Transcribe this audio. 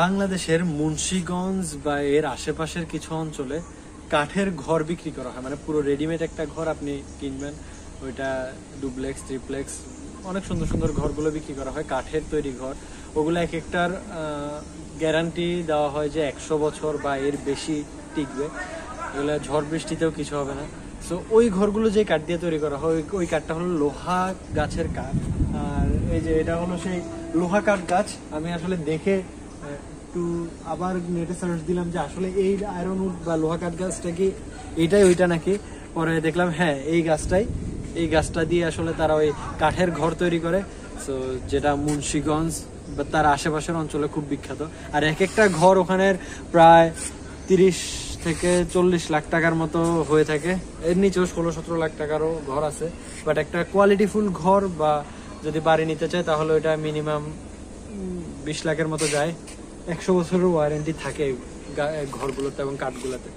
বাংলাদেশের মুন্সিগঞ্জ বা এর আশেপাশের কিছু অঞ্চলে কাঠের ঘর বিক্রি করা হয়, মানে পুরো রেডিমেড একটা ঘর আপনি কিনবেন, ওইটা ডুপ্লেক্স ট্রিপ্লেক্স অনেক সুন্দর সুন্দর ঘরগুলো বিক্রি করা হয়, কাঠের তৈরি ঘর। ওগুলো এক একটার গ্যারান্টি দেওয়া হয় যে 100 বছর বা এর বেশি টিকবে, এগুলো ঝড় বৃষ্টিতেও কিছু হবে না। সো ওই ঘরগুলো যে কাঠ দিয়ে তৈরি করা হয়, ওই কাঠটা হলো লোহা গাছের কাঠ। আর এই যে এটা হলো সেই লোহা কাঠ গাছ। আমি আসলে দেখে একটু আবার নেটে সার্চ দিলাম যে আসলে এই আয়রনউড বা লোহা কাঠ গাছটা কি এইটাই ওইটা নাকি। পরে দেখলাম হ্যাঁ এই গাছটা দিয়ে আসলে তারা ওই কাঠের ঘর তৈরি করে। সো যেটা মুন্সিগঞ্জ বা তার আশেপাশের অঞ্চলে খুব বিখ্যাত। আর এক একটা ঘর ওখানের প্রায় 30 থেকে 40 লাখ টাকার মতো হয়ে থাকে, এর নিচেও 16-17 লাখ টাকারও ঘর আছে। বাট একটা কোয়ালিটিফুল ঘর বা যদি বাড়ি নিতে চায় তাহলে ওইটা মিনিমাম 20 লাখের মতো যায়। 100 বছরের ওয়ারেন্টি থাকে ঘরগুলোতে এবং কাঠগুলোতে।